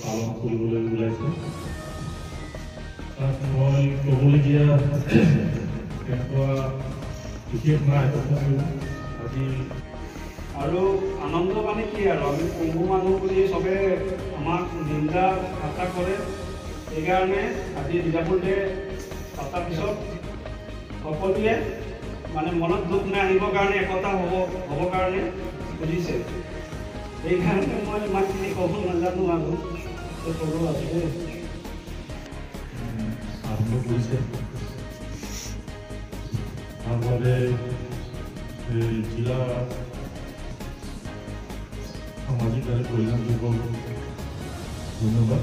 পালন কৰিবলৈ ওলাইছে। তাত মই ক'বলগীয়া তেনেকুৱা বিশেষ নাই, তথাপিও আজি আৰু আনন্দ মানে কি আৰু আমি পংগু মানুহ বুলি চবে আমাক নিন্দা ঠাট্টা কৰে। সেইকাৰণে আজি নিজামুৰ্দে পতাৰ পিছত সকলোৱে মানে মনত দুখ নাহিবৰ কাৰণে একতা হ'বৰ কাৰণে খুজিছে। সেইকাৰণে মই ইমানখিনি ক'ব নাজানো আৰু ক'ব আছে আৰম্ভ কৰিছে। তাৰ বাবে জিলা সামাজিক আৰু কল্যাণ বিভাগ ধন্যবাদ।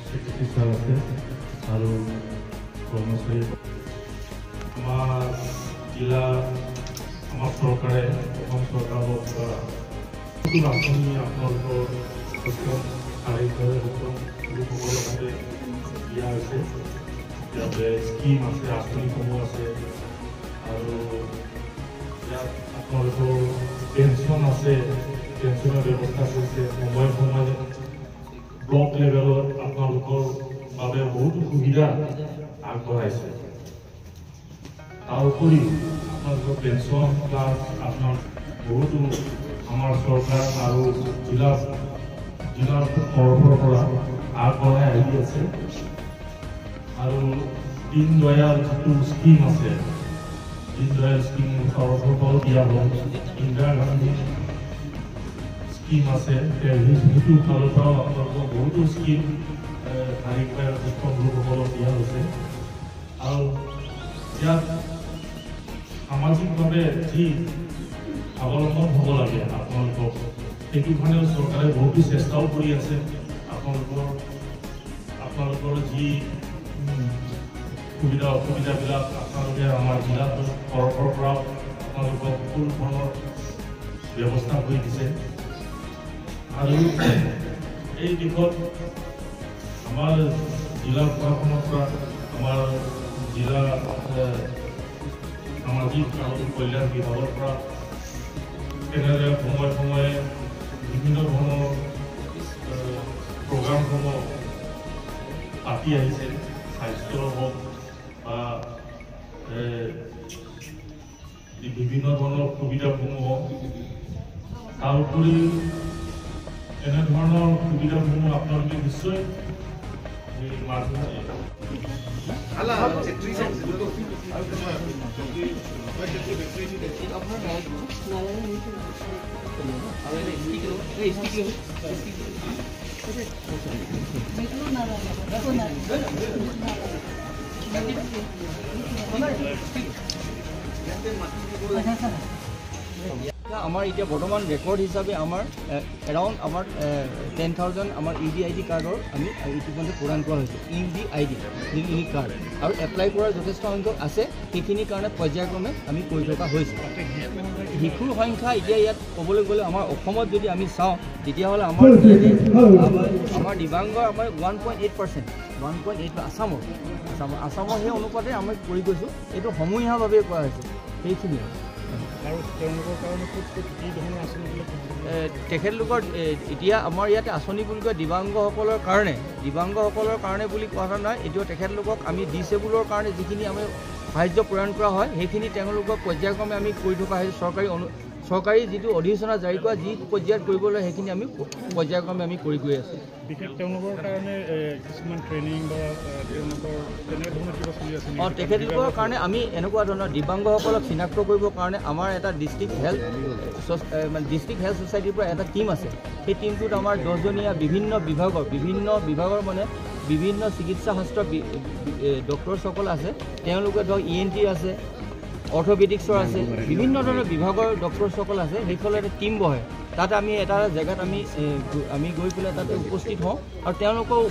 ছেক্ৰেটাৰী ছাৰ আছে আৰু কৰ্মচাৰী আমাৰ জিলা আমাৰ চৰকাৰে অসম চৰকাৰৰ পৰা আঁচনি আপোনালোকৰ শাৰীৰিকভাৱে লোকসকলৰ বাবে দিয়া হৈছে। ইয়াতে স্কিম আছে, আঁচনিসমূহ আছে আৰু ইয়াত আপোনালোকৰ পেঞ্চন আছে, পেঞ্চনৰ ব্যৱস্থা কৰিছে। সময়ে সময়ে ব্লক লেভেলত আপোনালোকৰ বাবে বহুতো সুবিধা আগবঢ়াইছে। তাৰ উপৰিও আপোনালোকৰ পেঞ্চন প্লাছ আপোনাৰ বহুতো আমাৰ চৰকাৰ আৰু জিলাৰ তৰফৰ পৰা আগবঢ়াই আহি আছে। আৰু দীনদয়াল যিটো স্কিম আছে, দীনদয়াল স্কিম তৰফৰ পৰাও দিয়া হ'ল। ইন্দিৰা গান্ধী স্কিম আছে, সেইটো ফালৰ পৰাও আপোনালোকৰ বহুতো স্কিম শাৰীৰিকভাৱে সক্ষম লোকসকলক দিয়া হৈছে। আৰু ইয়াত সামাজিকভাৱে যি স্বাৱলম্বন হ'ব লাগে আপোনালোকক, সেইটো কাৰণেও চৰকাৰে বহুতো চেষ্টাও কৰি আছে। আপোনালোকৰ যি সুবিধা অসুবিধাবিলাক আপোনালোকে আমাৰ জিলাৰ তৰফৰ পৰা আপোনালোকক সকলো ধৰণৰ ব্যৱস্থা কৰি দিছে। আৰু এই দিশত আমাৰ জিলা প্ৰশাসনৰ পৰা আমাৰ জিলা সামাজিক আৰু কল্যাণ বিভাগৰ পৰা এনেদৰে সময়ে সময়ে বিভিন্ন ধৰণৰ প্ৰগ্ৰামসমূহ পাতি আহিছে। স্বাস্থ্য হওক বা বিভিন্ন ধৰণৰ সুবিধাসমূহ হওক। তাৰ উপৰি এনেধৰণৰ সুবিধাসমূহ আপোনালোকে নিশ্চয় আমাৰ এতিয়া বৰ্তমান ৰেকৰ্ড হিচাপে আমাৰ এৰাউণ্ড আমাৰ 10,000 আমাৰ UDID কাৰ্ডৰ আমি ইতিমধ্যে প্ৰদান কৰা হৈছে। UDID ইউনিক কাৰ্ড আৰু এপ্লাই কৰাৰ যথেষ্ট সংখ্যক আছে। সেইখিনিৰ কাৰণে পৰ্যায়ক্ৰমে আমি কৰি থকা হৈছে। শিশুৰ সংখ্যা এতিয়া ইয়াত ক'বলৈ গ'লে আমাৰ অসমত যদি আমি চাওঁ তেতিয়াহ'লে আমাৰ দিবাংগৰ আমাৰ 1.8%, 1.8 আছামৰ সেই অনুপাতে আমি কৰি গৈছোঁ। এইটো সমূহীয়াভাৱে কৰা হৈছে সেইখিনিয়ে। আৰু তেওঁলোকৰ কাৰণে কি ধৰণৰ আঁচনি তেখেতলোকৰ এতিয়া আমাৰ ইয়াতে আঁচনি বুলি কয় দিবাংগসকলৰ কাৰণে বুলি কোৱা নাই। এতিয়া তেখেতলোকক আমি ডিচেবুলৰ কাৰণে যিখিনি আমি সাহায্য প্ৰদান কৰা হয় সেইখিনি তেওঁলোকক পৰ্যায়ক্ৰমে আমি কৰি থকা হৈছে। চৰকাৰী যিটো অধিসূচনা জাৰি কৰা যি পৰ্যায়ত কৰিবলৈ সেইখিনি আমি পৰ্যায়ক্ৰমে আমি কৰি গৈ আছোঁ। বিশেষ তেওঁলোকৰ কাৰণে কিছুমান ট্ৰেইনিং বা তেওঁলোকৰ তেনেধৰণৰ কিবা চলি আছে? তেখেতলোকৰ কাৰণে আমি এনেকুৱা ধৰণৰ দিব্যাংগসকলক চিনাক্ত কৰিবৰ কাৰণে আমাৰ এটা ডিষ্ট্ৰিক্ট হেল্থ ছ'চাইটিৰ পৰা এটা টীম আছে। সেই টীমটোত আমাৰ 10জনীয়া বিভিন্ন বিভাগৰ মানে বিভিন্ন চিকিৎসা শাস্ত্ৰৰ ডক্টৰসকল আছে। তেওঁলোকে ধৰক ENT আছে, অৰ্থপেডিক্সৰ আছে, বিভিন্ন ধৰণৰ বিভাগৰ ডক্টৰসকল আছে। সেইফালে এটা টীম বহে। তাত আমি এটা জেগাত আমি গৈ পেলাই তাতে উপস্থিত হওঁ আৰু তেওঁলোকক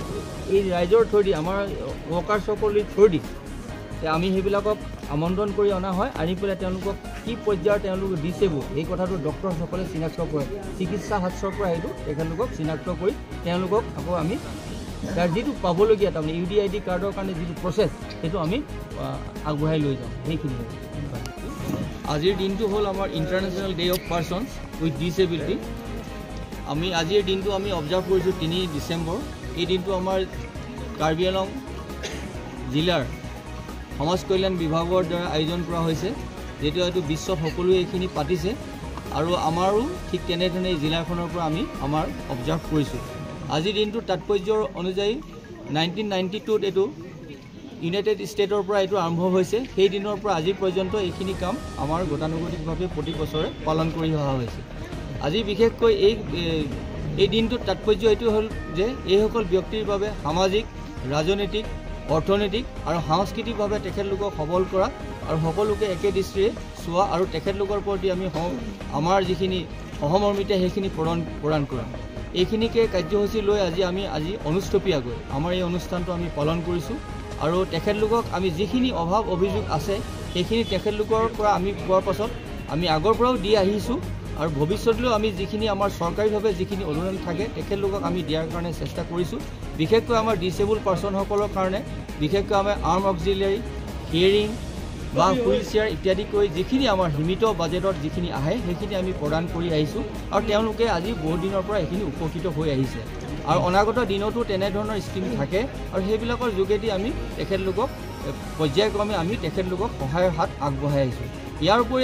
এই ৰাইজৰ থ্ৰুদি আমাৰ ৱৰ্কাৰ্ছসকলৰ থ্ৰুদি আমি সেইবিলাকক আমন্ত্ৰণ কৰি অনা হয়। আনি পেলাই তেওঁলোকক কি পৰ্যায়ৰ তেওঁলোক ডিচেবল এই কথাটো ডক্টৰসকলে চিনাক্ত কৰে। চিকিৎসা শাস্ত্ৰৰ পৰা সেইটো তেখেতলোকক চিনাক্ত কৰি তেওঁলোকক আকৌ আমি তাৰ যিটো পাবলগীয়া তাৰমানে UDID কাৰ্ডৰ কাৰণে যিটো প্ৰচেছ সেইটো আমি আগবঢ়াই লৈ যাওঁ। সেইখিনি আজিৰ দিনটো হ'ল আমাৰ international day of persons with disability. আমি আজিৰ দিনটো আমি অবজাৰ্ভ কৰিছোঁ 3 ডিচেম্বৰ। এই দিনটো আমাৰ কাৰ্বি আংলং জিলাৰ সমাজ কল্যাণ বিভাগৰ দ্বাৰা আয়োজন কৰা হৈছে, যেটো হয়তো বিশ্বত সকলোৱে এইখিনি পাতিছে আৰু আমাৰো ঠিক তেনেধৰণে এই জিলাখনৰ পৰা আমি আমাৰ অবজাৰ্ভ কৰিছোঁ। আজিৰ দিনটোৰ তাৎপৰ্যৰ অনুযায়ী 1992ত এইটো ইউনাইটেড ষ্টেটৰ পৰা এইটো আৰম্ভ হৈছে। সেই দিনৰ পৰা আজি পৰ্যন্ত এইখিনি কাম আমাৰ গতানুগতিকভাৱে প্ৰতি বছৰে পালন কৰি অহা হৈছে। আজি বিশেষকৈ এই দিনটোৰ তাৎপৰ্য এইটো হ'ল যে এইসকল ব্যক্তিৰ বাবে সামাজিক, ৰাজনৈতিক, অৰ্থনৈতিক আৰু সাংস্কৃতিকভাৱে তেখেতলোকক সবল কৰা আৰু সকলোকে একে দৃষ্টিৰে চোৱা আৰু তেখেতলোকৰ প্ৰতি আমি আমাৰ যিখিনি সহমৰ্মিতা সেইখিনি প্ৰদান কৰা। এইখিনিকে কাৰ্যসূচী লৈ আজি অনুষ্ঠপীয়াকৈ আমাৰ এই অনুষ্ঠানটো আমি পালন কৰিছোঁ আৰু তেখেতলোকক আমি যিখিনি অভাৱ অভিযোগ আছে সেইখিনি তেখেতলোকৰ পৰা আমি পোৱাৰ পাছত আমি আগৰ পৰাও দি আহিছোঁ আৰু ভৱিষ্যতলৈও আমি যিখিনি আমাৰ চৰকাৰীভাৱে যিখিনি অনুদান থাকে তেখেতলোকক আমি দিয়াৰ কাৰণে চেষ্টা কৰিছোঁ। বিশেষকৈ আমাৰ ডিচেবল পাৰ্চনসকলৰ কাৰণে বিশেষকৈ আমাৰ আৰ্ম অক্সিলিয়াৰী, হিয়াৰিং বা হুইল চেয়াৰ ইত্যাদিকৈ যিখিনি আমাৰ সীমিত বাজেটত যিখিনি আহে সেইখিনি আমি প্ৰদান কৰি আহিছোঁ আৰু তেওঁলোকে আজি বহুত দিনৰ পৰা এইখিনি উপকৃত হৈ আহিছে আৰু অনাগত দিনতো তেনেধৰণৰ স্কিম থাকে আৰু সেইবিলাকৰ যোগেদি আমি তেখেতলোকক পৰ্যায়ক্ৰমে আমি তেখেতলোকক সহায়ৰ হাত আগবঢ়াই আহিছোঁ। ইয়াৰ উপৰি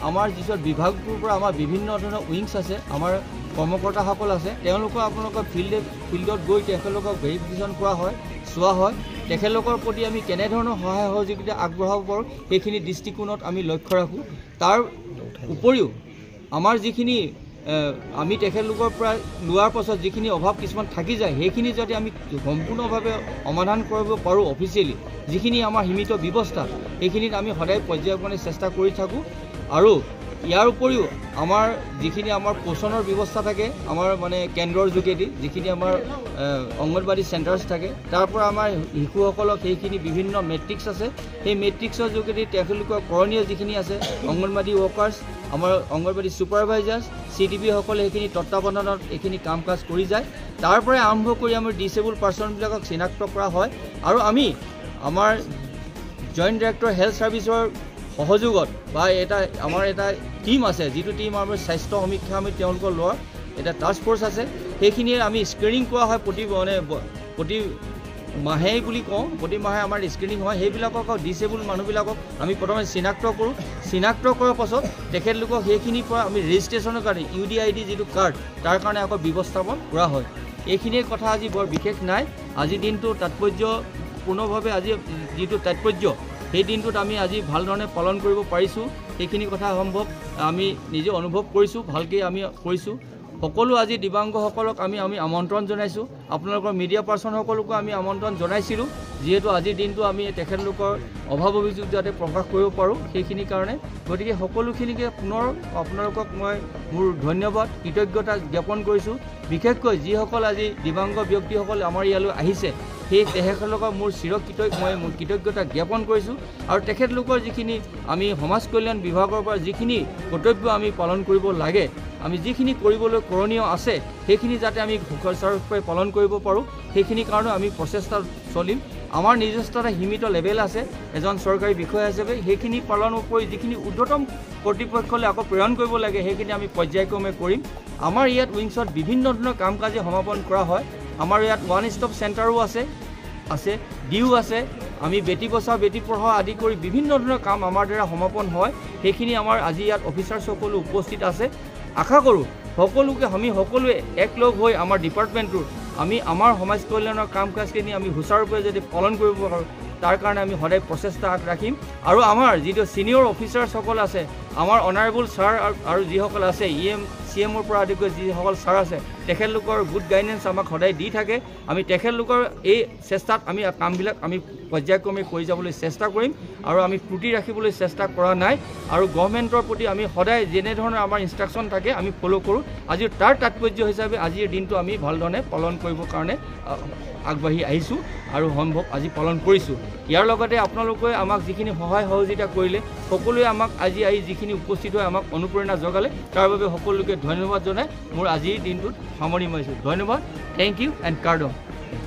আমাৰ যিটো বিভাগটোৰ পৰা আমাৰ বিভিন্ন ধৰণৰ উইংছ আছে, আমাৰ কৰ্মকৰ্তাসকল আছে, তেওঁলোকক আপোনালোকৰ ফিল্ডত গৈ তেখেতলোকক ভেৰিফিকেশ্যন কৰা হয়, চোৱা হয়, তেখেতলোকৰ প্ৰতি আমি কেনেধৰণৰ সহায় সহযোগিতা আগবঢ়াব পাৰোঁ সেইখিনি দৃষ্টিকোণত আমি লক্ষ্য ৰাখোঁ। তাৰ উপৰিও আমাৰ যিখিনি আমি তেখেতলোকৰ পৰা লোৱাৰ পাছত যিখিনি অভাৱ কিছুমান থাকি যায় সেইখিনি যাতে আমি সম্পূৰ্ণভাৱে সমাধান কৰিব পাৰোঁ অফিচিয়েলি, যিখিনি আমাৰ সীমিত ব্যৱস্থা সেইখিনিত আমি সদায় পৰ্যায়ক্ৰমে চেষ্টা কৰি থাকোঁ। আৰু ইয়াৰ উপৰিও আমাৰ যিখিনি আমাৰ পোষণৰ ব্যৱস্থা থাকে আমাৰ মানে কেন্দ্ৰৰ যোগেদি যিখিনি আমাৰ অংগনবাদী চেণ্টাৰ্ছ থাকে তাৰ পৰা আমাৰ শিশুসকলক সেইখিনি বিভিন্ন মেট্ৰিক্স আছে, সেই মেট্ৰিক্সৰ যোগেদি তেখেতলোকৰ কৰণীয় যিখিনি আছে অংগনবাদী ৱৰ্কাৰ্ছ, আমাৰ অংগনবাদী ছুপাৰভাইজাৰ্ছ, CTP-সকলে সেইখিনি তত্বাৱধানত এইখিনি কাম কাজ কৰি যায়। তাৰ পৰাই আৰম্ভ কৰি আমাৰ ডিচেবল পাৰ্চনবিলাকক চিনাক্ত কৰা হয় আৰু আমি আমাৰ জইণ্ট ডাইৰেক্টৰ হেল্থ ছাৰ্ভিচৰ সহযোগত বা আমাৰ এটা টিম আছে, যিটো টিম আমাৰ স্বাস্থ্য সমীক্ষা আমি তেওঁলোকৰ লোৱাৰ এটা টাস্ক ফ'ৰ্চ আছে, সেইখিনিয়ে আমি স্ক্ৰিনিং কৰা হয় প্ৰতি মাহে বুলি কওঁ, প্ৰতি মাহে আমাৰ স্ক্ৰিনিং হয়। সেইবিলাকক ডিচেবল মানুহবিলাকক আমি প্ৰথমে চিনাক্ত কৰোঁ, চিনাক্ত কৰাৰ পাছত তেখেতলোকক সেইখিনিৰ পৰা আমি ৰেজিষ্ট্ৰেশ্যনৰ কাৰণে UDID যিটো কাৰ্ড তাৰ কাৰণে আকৌ ব্যৱস্থাপন কৰা হয়। এইখিনিয়ে কথা আজি বৰ বিশেষ নাই। আজিৰ দিনটো তাৎপৰ্যপূৰ্ণভাৱে আজি যিটো তাৎপৰ্য সেই দিনটোত আমি আজি ভালধৰণে পালন কৰিব পাৰিছোঁ, সেইখিনি কথা সম্ভৱ আমি নিজে অনুভৱ কৰিছোঁ, ভালকৈ আমি কৰিছোঁ। সকলো আজি দিব্যাংগসকলক আমি আমন্ত্ৰণ জনাইছোঁ, আপোনালোকৰ মিডিয়া পাৰ্চনসকলকো আমি আমন্ত্ৰণ জনাইছিলোঁ, যিহেতু আজিৰ দিনটো আমি তেখেতলোকৰ অভাৱ অভিযোগ যাতে প্ৰকাশ কৰিব পাৰোঁ সেইখিনিৰ কাৰণে। গতিকে সকলোখিনিকে পুনৰ আপোনালোকক মই মোৰ ধন্যবাদ কৃতজ্ঞতা জ্ঞাপন কৰিছোঁ। বিশেষকৈ যিসকল আজি দিব্যাংগ ব্যক্তিসকল আমাৰ ইয়ালৈ আহিছে সেই তেখেতলোকক মোৰ মই কৃতজ্ঞতা জ্ঞাপন কৰিছোঁ আৰু তেখেতলোকৰ যিখিনি আমি সমাজ কল্যাণ বিভাগৰ পৰা যিখিনি কৰ্তব্য আমি পালন কৰিব লাগে, আমি যিখিনি কৰিবলৈ কৰণীয় আছে সেইখিনি যাতে আমি সুচাৰুৰূপে পালন কৰিব পাৰোঁ সেইখিনিৰ কাৰণে আমি প্ৰচেষ্টা চলিম। আমাৰ নিজস্ব এটা সীমিত লেভেল আছে এজন চৰকাৰী বিষয়া হিচাপে, সেইখিনি পালনৰ উপৰি যিখিনি ঊৰ্ধ্বতম কৰ্তৃপক্ষলৈ আকৌ প্ৰেৰণ কৰিব লাগে সেইখিনি আমি পৰ্যায়ক্ৰমে কৰিম। আমাৰ ইয়াত উইংছত বিভিন্ন ধৰণৰ কাম কাজে সমাপন কৰা হয়। আমাৰ ইয়াত ওৱান ষ্টপ চেণ্টাৰো আছে ডিউ আছে, আমি বেটি বচাও বেটি পঢ়াও আদি কৰি বিভিন্ন ধৰণৰ কাম আমাৰ দ্বাৰা সমাপন হয়। সেইখিনি আমাৰ আজি ইয়াত অফিচাৰ সকলো উপস্থিত আছে। আশা কৰোঁ আমি সকলোৱে একলগ হৈ আমাৰ ডিপাৰ্টমেণ্টটোৰ আমাৰ সমাজ কল্যাণৰ কাম কাজখিনি আমি সুচাৰুৰূপে যদি পালন কৰিব পাৰোঁ তাৰ কাৰণে আমি সদায় প্ৰচেষ্টা ৰাখিম। আৰু আমাৰ যিটো ছিনিয়ৰ অফিচাৰসকল আছে, আমাৰ অনাৰেবল ছাৰ আৰু যিসকল আছে CMৰ পৰা আদি কৰি যিসকল ছাৰ আছে তেখেতলোকৰ গুড গাইডেঞ্চ আমাক সদায় দি থাকে। আমি তেখেতলোকৰ এই চেষ্টাত আমি কামবিলাক আমি পৰ্যায়ক্ৰমে কৰি যাবলৈ চেষ্টা কৰিম আৰু আমি ত্ৰুটি ৰাখিবলৈ চেষ্টা কৰা নাই। আৰু গভৰ্ণমেণ্টৰ প্ৰতি আমি সদায় যেনেধৰণৰ আমাৰ ইনষ্ট্ৰাকশ্যন থাকে আমি ফ'ল' কৰোঁ। আজি তাৰ তাৎপৰ্য হিচাপে আজিৰ দিনটো আমি ভালধৰণে পালন কৰিবৰ কাৰণে আগবাঢ়ি আহিছোঁ আৰু সম্ভৱ আজি পালন কৰিছোঁ। ইয়াৰ লগতে আপোনালোকে আমাক যিখিনি সহায় সহযোগিতা কৰিলে, সকলোৱে আমাক আজি যিখিনি উপস্থিত হৈ আমাক অনুপ্ৰেৰণা জগালে তাৰ বাবে সকলোকে ধন্যবাদ জনাই মোৰ আজিৰ দিনটোত সামৰণি মাৰিছোঁ। ধন্যবাদ, থেংক ইউ এণ্ড কাৰ্ডম।